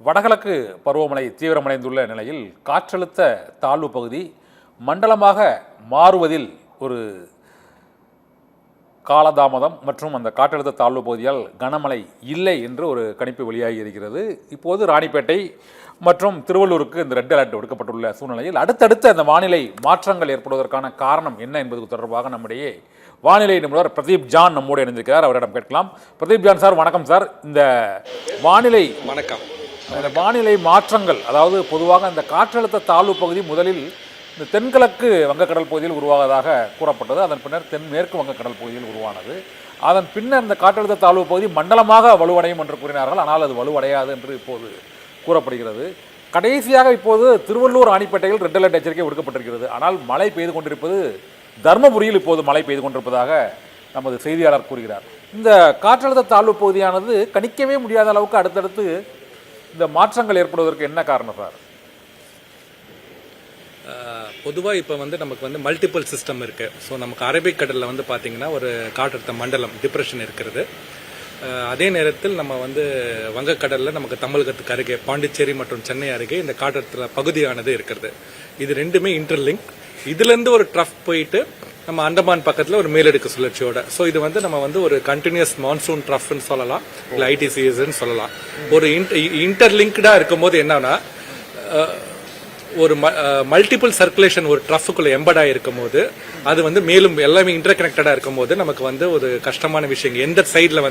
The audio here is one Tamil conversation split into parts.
வடகிழக்கு பருவமழை தீவிரமடைந்துள்ள நிலையில் காற்றழுத்த தாழ்வு பகுதி மண்டலமாக மாறுவதில் ஒரு காலதாமதம் மற்றும் அந்த காற்றழுத்த தாழ்வு பகுதியால் கனமழை இல்லை என்று ஒரு கணிப்பு வெளியாகி இருக்கிறது. இப்போது ராணிப்பேட்டை மற்றும் திருவள்ளூருக்கு இந்த ரெட் அலர்ட் விடுக்கப்பட்டுள்ள சூழ்நிலையில் அடுத்தடுத்த அந்த வானிலை மாற்றங்கள் ஏற்படுவதற்கான காரணம் என்ன என்பது தொடர்பாக நம்முடைய வானிலை நிபுணர் பிரதீப் ஜான் நம்மோடு இணைந்திருக்கிறார். அவரிடம் கேட்கலாம். பிரதீப் ஜான் சார், வணக்கம் சார். இந்த வானிலை இந்த வானிலை மாற்றங்கள், அதாவது பொதுவாக இந்த காற்றழுத்த தாழ்வு பகுதி முதலில் இந்த தென்கிழக்கு வங்கக்கடல் பகுதியில் உருவாவதாக கூறப்பட்டது. அதன் பின்னர் தென்மேற்கு வங்கக்கடல் பகுதியில் உருவானது. அதன் பின்னர் இந்த காற்றழுத்த தாழ்வு பகுதி மண்டலமாக வலுவடையும் என்று கூறினார்கள். ஆனால் அது வலுவடையாது என்று இப்போது கூறப்படுகிறது. கடைசியாக இப்போது திருவள்ளூர் ராணிப்பேட்டையில் ரெட் அலர்ட் எச்சரிக்கை விடுக்கப்பட்டிருக்கிறது. ஆனால் மழை பெய்து கொண்டிருப்பது தர்மபுரியில் இப்போது மழை பெய்து கொண்டிருப்பதாக நமது செய்தியாளர் கூறுகிறார். இந்த காற்றழுத்த தாழ்வு பகுதியானது கணிக்கவே முடியாத அளவுக்கு அடுத்தடுத்து இந்த மாற்றங்கள் ஏற்படுவதற்கு என்ன காரணம் சார்? பொதுவாக இப்போ நமக்கு மல்டிபிள் சிஸ்டம் இருக்குது. ஸோ நமக்கு அரபிக்கடலில் பார்த்தீங்கன்னா ஒரு காற்றழுத்த மண்டலம் டிப்ரெஷன் இருக்கிறது. அதே நேரத்தில் நம்ம வங்கக்கடலில் நமக்கு தமிழகத்துக்கு அருகே பாண்டிச்சேரி மற்றும் சென்னை அருகே இந்த காற்றழுத்த பகுதியானது இருக்கிறது. இது ரெண்டுமே இன்டர்லிங்க். இதுலேருந்து ஒரு ட்ரஃப் போயிட்டு நம்ம அண்டமான் பக்கத்தில் ஒரு மேலடுக்கு சுழற்சியோட, ஸோ இது நம்ம ஒரு கண்டினியூஸ் மான்சூன் ட்ரஃப்னு சொல்லலாம், இல்லை ஐடிசிஎஸ்ன்னு சொல்லலாம். ஒரு இன்டர்லிங்க்டாக இருக்கும்போது என்னன்னா, ஒரு மல்டிபிள் சர்க்குலேஷன் ஒரு ட்ரஃபுக்குள்ள எம்படாக இருக்கும் போது அது மேலும் எல்லாமே இன்டர் கனெக்டடா இருக்கும் போது நமக்கு ஒரு கஷ்டமான விஷயம். எந்த சைட்ல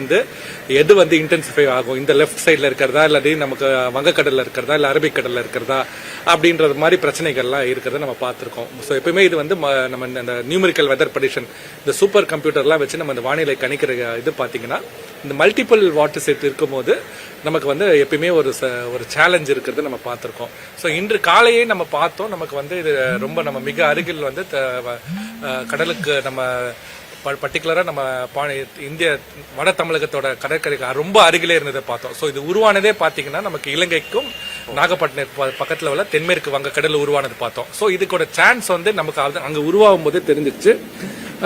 எது இன்டென்சிஃபை ஆகும், இந்த லெஃப்ட் சைட்ல இருக்கிறதா இல்லாட்டி நமக்கு வங்கக்கடல்ல இருக்கிறதா இல்ல அரபிக்கடல்ல இருக்கிறதா அப்படின்றது மாதிரி பிரச்சனைகள்லாம் இருக்கிறத நம்ம பார்த்திருக்கோம். ஸோ எப்பவுமே இது நம்ம இந்த நியூமெரிக்கல் வெதர் ப்ரெடிக்ஷன், இந்த சூப்பர் கம்ப்யூட்டர்லாம் வச்சு நம்ம இந்த வானிலை கணிக்கிற இது பாத்தீங்கன்னா, இந்த மல்டிபிள் வாட்டர் செட் இருக்கும் போது நமக்கு எப்பயுமே ஒரு சேலஞ்ச் இருக்கிறத நம்ம பார்த்திருக்கோம். ஸோ இன்று காலையே நம்ம பார்த்தோம். நமக்கு இது ரொம்ப நம்ம மிக அருகில் கடலுக்கு நம்ம பர்டிகுலரா நம்ம இந்திய வட தமிழகத்தோட கடற்கரைக்கு ரொம்ப அருகிலே இருந்ததை பார்த்தோம். ஸோ இது உருவானதே பாத்தீங்கன்னா நமக்கு இலங்கைக்கும் நாகப்பட்டினம் பக்கத்துல உள்ள தென்மேற்கு வங்கக்கடல் உருவானது பார்த்தோம். ஸோ இதுக்கோட சான்ஸ் நமக்கு அங்க உருவாகும் போதே தெரிஞ்சிச்சு.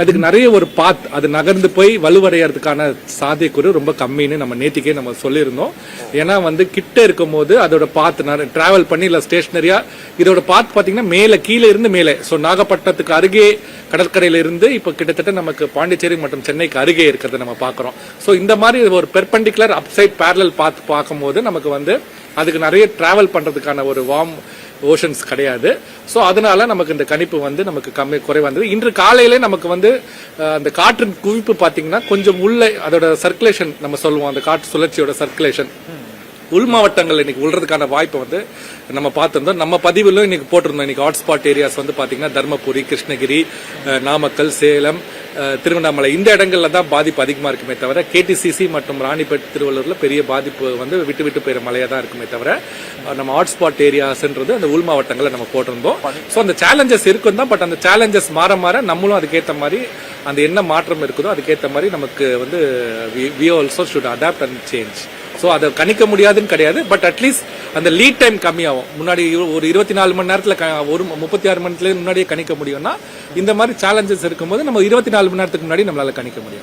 அதுக்கு நிறைய ஒரு பாத் அது நகர்ந்து போய் வலுவடைகிறதுக்கான சாத்தியக்கூறு ரொம்ப கம்மின்னு நம்ம நேத்திக்கே நம்ம சொல்லியிருந்தோம். ஏன்னா கிட்ட இருக்கும் போது அதோட பாத் டிராவல் பண்ணி இல்ல ஸ்டேஷனரியா இதோட பாத் பாத்தீங்கன்னா மேல கீழே இருந்து மேலே, ஸோ நாகப்பட்டினத்துக்கு அருகே கடற்கரையில இருந்து இப்ப கிட்டத்தட்ட நமக்கு பாண்டிச்சேரி மற்றும் சென்னைக்கு அருகே இருக்கிறத நம்ம பாக்குறோம். ஸோ இந்த மாதிரி ஒரு பெர்பெண்டிகுலர் அப்சைட் பேரலல் பாத் பார்க்கும்போது நமக்கு அதுக்கு நிறைய டிராவல் பண்றதுக்கான ஒரு வார்ம் ஓஷன்ஸ் கிடையாது. ஸோ அதனால நமக்கு இந்த கணிப்பு நமக்கு குறைவானது. இன்று காலையிலே நமக்கு அந்த காற்றின் குவிப்பு பாத்தீங்கன்னா கொஞ்சம் உள்ள அதோட சர்க்குலேஷன் நம்ம சொல்லுவோம், அந்த காற்று சுழற்சியோட சர்க்குலேஷன் உள் மாவட்டங்கள் இன்னைக்கு உள்றதுக்கான வாய்ப்பு நம்ம பார்த்திருந்தோம். நம்ம பதிவிலும் இன்னைக்கு போட்டிருந்தோம். இன்னைக்கு ஹாட்ஸ்பாட் ஏரியாஸ் பாத்தீங்கன்னா தர்மபுரி, கிருஷ்ணகிரி, நாமக்கல், சேலம், திருவண்ணாமலை இந்த இடங்கள்ல தான் பாதிப்பு அதிகமா இருக்குமே தவிர கேடிசிசி மற்றும் ராணிப்பேட்டை, திருவள்ளூர்ல பெரிய பாதிப்பு விட்டு விட்டு போயிற மழையா தான் இருக்குமே தவிர நம்ம ஹாட்ஸ்பாட் ஏரியாஸ்ன்றது அந்த உள் மாவட்டங்களை நம்ம போட்டிருந்தோம். ஸோ அந்த சேலஞ்சஸ் இருக்கும் தான். பட் அந்த சேலஞ்சஸ் மாற மாற நம்மளும் அதுக்கேற்ற மாதிரி அந்த என்ன மாற்றம் இருக்குதோ அதுக்கேற்ற மாதிரி நமக்கு we also should adapt and change. So அதை கணிக்க முடியாதுன்னு கிடையாது. பட் அட்லீஸ்ட் அந்த லீட் டைம் கம்மியாகும். முன்னாடி ஒரு 24 மணி நேரத்தில் ஒரு 36 மணி நேரத்துல முன்னாடியே கணிக்க முடியும்னா, இந்த மாதிரி சேலஞ்சஸ் இருக்கும்போது நம்ம 24 மணி நேரத்துக்கு முன்னாடி நம்மளால கணிக்க முடியும்.